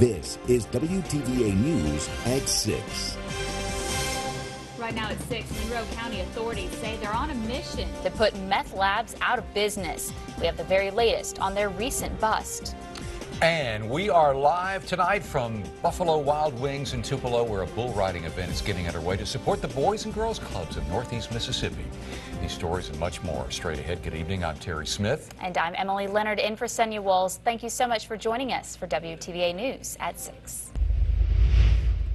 This is WTVA News at 6. Right now at 6, Monroe County authorities say they're on a mission to put meth labs out of business. We have the very latest on their recent bust. And we are live tonight from Buffalo Wild Wings in Tupelo, where a bull riding event is getting underway to support the Boys and Girls Clubs of Northeast Mississippi. These stories and much more straight ahead. Good evening. I'm Terry Smith. And I'm Emily Leonard in for Sonia Walls. Thank you so much for joining us for WTVA News at 6.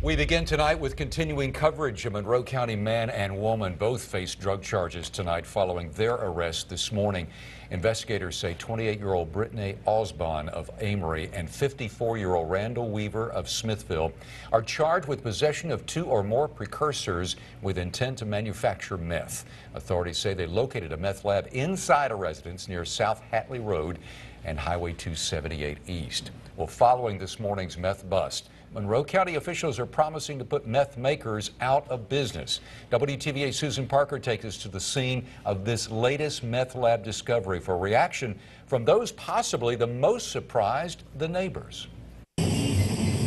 We begin tonight with continuing coverage. A Monroe County man and woman both face drug charges tonight following their arrest this morning. Investigators say 28-year-old Brittany Osborne of Amory and 54-year-old Randall Weaver of Smithville are charged with possession of 2 or more precursors with intent to manufacture meth. Authorities say they located a meth lab inside a residence near South Hatley Road and Highway 278 East. Well, following this morning's meth bust, Monroe County officials are promising to put meth makers out of business. WTVA's Susan Parker takes us to the scene of this latest meth lab discovery for reaction from those possibly the most surprised, the neighbors.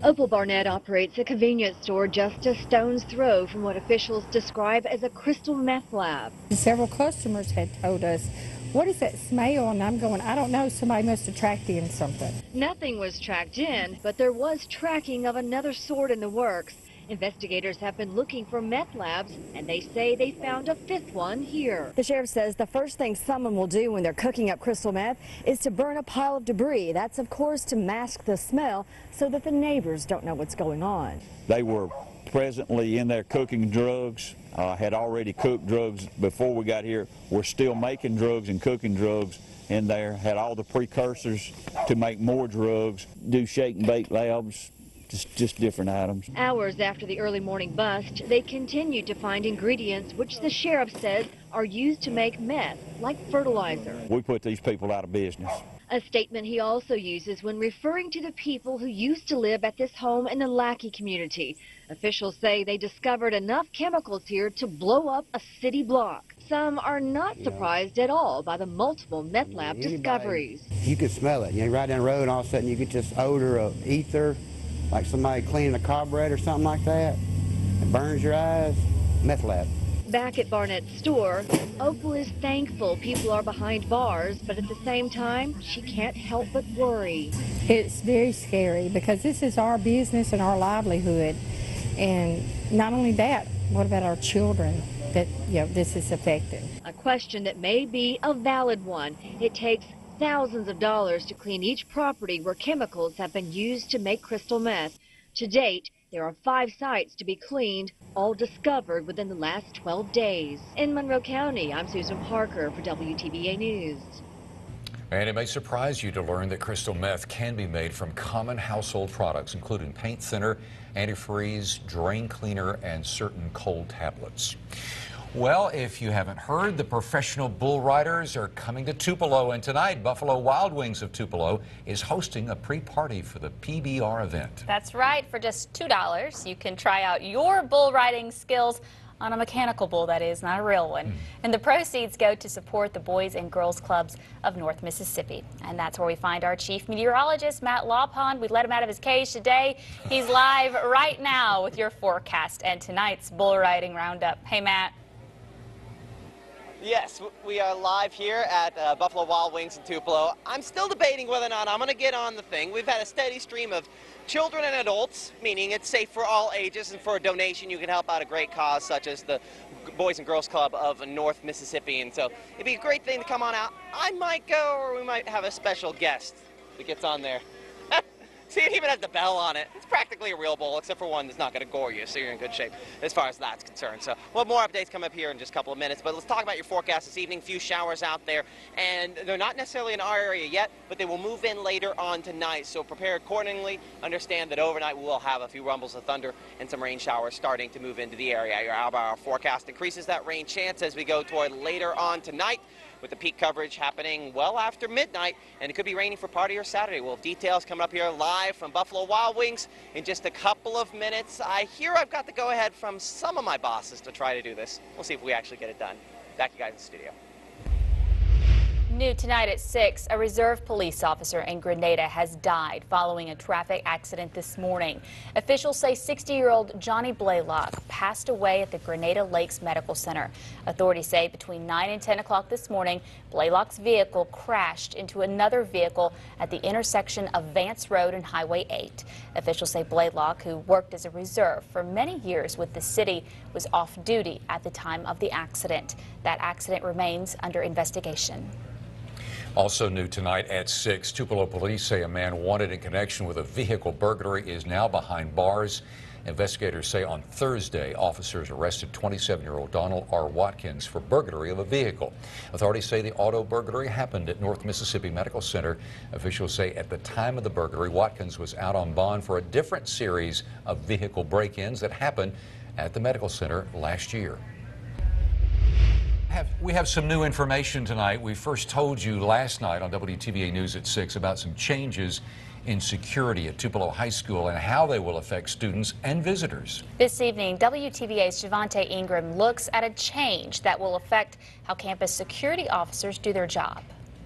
Opal Barnett operates a convenience store just a stone's throw from what officials describe as a crystal meth lab. Several customers had told us, "What is that smell?" And I'm going, I don't know, somebody must have tracked in something. Nothing was tracked in, but there was tracking of another sort in the works. Investigators have been looking for meth labs, and they say they found a 5th one here. The sheriff says the first thing someone will do when they're cooking up crystal meth is to burn a pile of debris. That's, of course, to mask the smell so that the neighbors don't know what's going on. They were presently in there cooking drugs, had already cooked drugs before we got here. We're still making drugs and cooking drugs in there, had all the precursors to make more drugs, do shake and bake labs, just different items. Hours after the early morning bust, they continued to find ingredients which the sheriff says are used to make meth, like fertilizer. We put these people out of business. A statement he also uses when referring to the people who used to live at this home in the Lackey community. Officials say they discovered enough chemicals here to blow up a city block. Some are not surprised at all by the multiple meth lab discoveries. You could smell it. You ride down the road and all of a sudden you get this odor of ether, like somebody cleaning a carburetor or something like that. It burns your eyes. Meth lab. Back at Barnett's store, Opal is thankful people are behind bars, but at the same time, she can't help but worry. It's very scary because this is our business and our livelihood. And not only that, what about our children that, this is affecting? A question that may be a valid one. It takes thousands of dollars to clean each property where chemicals have been used to make crystal meth. To date, there are 5 sites to be cleaned, all discovered within the last 12 days. In Monroe County, I'm Susan Parker for WTVA News. And it may surprise you to learn that crystal meth can be made from common household products, including paint thinner, antifreeze, drain cleaner, and certain cold tablets. Well, if you haven't heard, the professional bull riders are coming to Tupelo, and tonight Buffalo Wild Wings of Tupelo is hosting a pre-party for the PBR event. That's right. For just $2, you can try out your bull riding skills on a mechanical bull, that is, not a real one. And the proceeds go to support the Boys and Girls Clubs of North Mississippi. And that's where we find our chief meteorologist, Matt Lawpond. We let him out of his cage today. He's live right now with your forecast and tonight's bull riding roundup. Hey, Matt. Yes, we are live here at Buffalo Wild Wings in Tupelo. I'm still debating whether or not I'm going to get on the thing. We've had a steady stream of children and adults, meaning it's safe for all ages, and for a donation you can help out a great cause such as the Boys and Girls Club of North Mississippi. And so it'd be a great thing to come on out. I might go, or we might have a special guest that gets on there. See, it even has the bell on it. It's practically a real bull, except for one that's not going to gore you, so you're in good shape as far as that's concerned. So we'll have more updates come up here in just a couple of minutes. But let's talk about your forecast this evening. A few showers out there, and they're not necessarily in our area yet, but they will move in later on tonight. So prepare accordingly. Understand that overnight we will have a few rumbles of thunder and some rain showers starting to move into the area. Your hour forecast increases that rain chance as we go toward later on tonight, with the peak coverage happening well after midnight, and it could be raining for part of your Saturday. We'll have details coming up here live from Buffalo Wild Wings in just a couple of minutes. I hear I've got the go-ahead from some of my bosses to try to do this. We'll see if we actually get it done. Back to you guys in the studio. New tonight at 6, a reserve police officer in Grenada has died following a traffic accident this morning. Officials say 60-year-old Johnny Blaylock passed away at the Grenada Lakes Medical Center. Authorities say between 9 and 10 o'clock this morning, Blaylock's vehicle crashed into another vehicle at the intersection of Vance Road and Highway 8. Officials say Blaylock, who worked as a reserve for many years with the city, was off duty at the time of the accident. That accident remains under investigation. Also new tonight at 6, Tupelo police say a man wanted in connection with a vehicle burglary is now behind bars. Investigators say on Thursday, officers arrested 27-year-old Donald R. Watkins for burglary of a vehicle. Authorities say the auto burglary happened at North Mississippi Medical Center. Officials say at the time of the burglary, Watkins was out on bond for a different series of vehicle break-ins that happened at the medical center last year. We have some new information tonight. We first told you last night on WTVA News at 6 about some changes in security at Tupelo High School and how they will affect students and visitors. This evening, WTVA's Javante Ingram looks at a change that will affect how campus security officers do their job.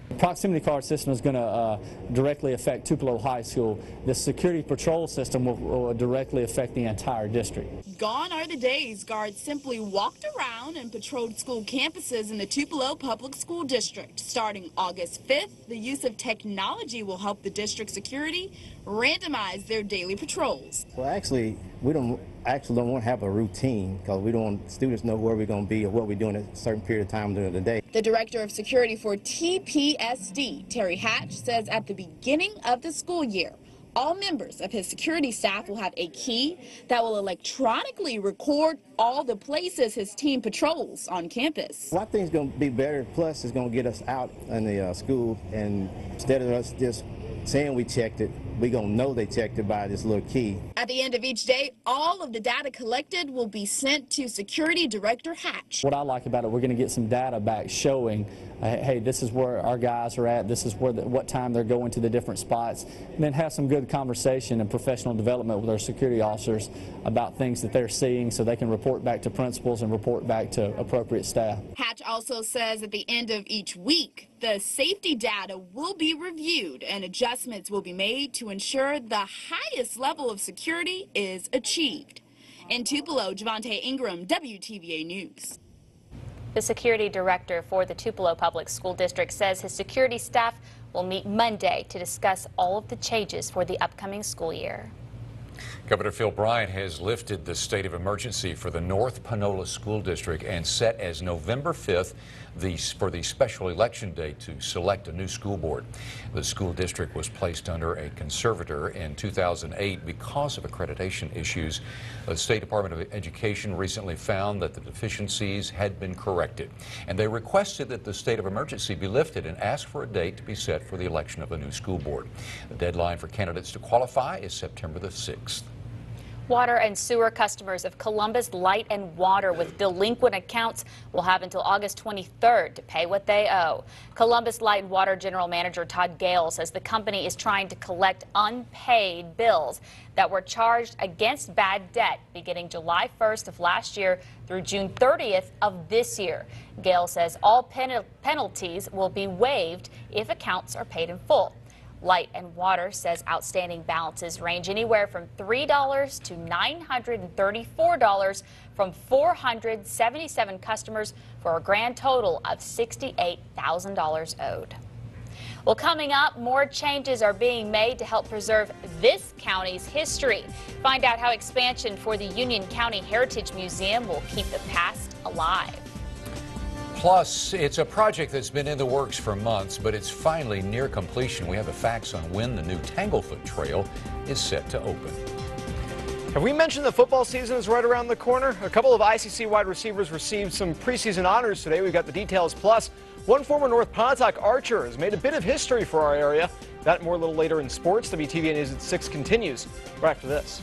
The proximity card system is going to directly affect Tupelo High School. The security patrol system will directly affect the entire district. Gone are the days guards simply walked around and patrolled school campuses in the Tupelo Public School District. Starting August 5th, the use of technology will help the district security randomize their daily patrols. Well, actually, we don't want to have a routine because we don't want students know where we're going to be or what we're doing at a certain period of time during the day. The director of security for TPSD, Terry Hatch, says at the beginning of the school year, all members of his security staff will have a key that will electronically record all the places his team patrols on campus. Well, I think it's going to be better, plus it's going to get us out in the school, and instead of us just saying we checked it, we're going to know they checked it by this little key. At the end of each day, all of the data collected will be sent to Security Director Hatch. What I like about it, we're going to get some data back showing, hey, this is where our guys are at, this is where what time they're going to the different spots, and then have some good conversation and professional development with our security officers about things that they're seeing so they can report back to principals and report back to appropriate staff. Hatch also says at the end of each week, the safety data will be reviewed and adjustments will be made to ensure the highest level of security is achieved. In Tupelo, Javante Ingram, WTVA News. The security director for the Tupelo Public School District says his security staff will meet Monday to discuss all of the changes for the upcoming school year. Governor Phil Bryant has lifted the state of emergency for the North Panola School District and set as November 5th for the special election day to select a new school board. The school district was placed under a conservator in 2008 because of accreditation issues. The State Department of Education recently found that the deficiencies had been corrected, and they requested that the state of emergency be lifted and asked for a date to be set for the election of a new school board. The deadline for candidates to qualify is September the 6th. Water and sewer customers of Columbus Light and Water with delinquent accounts will have until August 23rd to pay what they owe. Columbus Light and Water General Manager Todd Gale says the company is trying to collect unpaid bills that were charged against bad debt beginning July 1st of last year through June 30th of this year. Gale says all penalties will be waived if accounts are paid in full. Light and Water says outstanding balances range anywhere from $3 to $934 from 477 customers for a grand total of $68,000 owed. Well, coming up, more changes are being made to help preserve this county's history. Find out how expansion for the Union County Heritage Museum will keep the past alive. Plus, it's a project that's been in the works for months, but it's finally near completion. We have the facts on when the new Tanglefoot Trail is set to open. Have we mentioned the football season is right around the corner? A couple of ICC wide receivers received some preseason honors today. We've got the details. Plus, one former North Pontotoc archer has made a bit of history for our area. That and more a little later in sports. WTVA News at 6 continues right after this.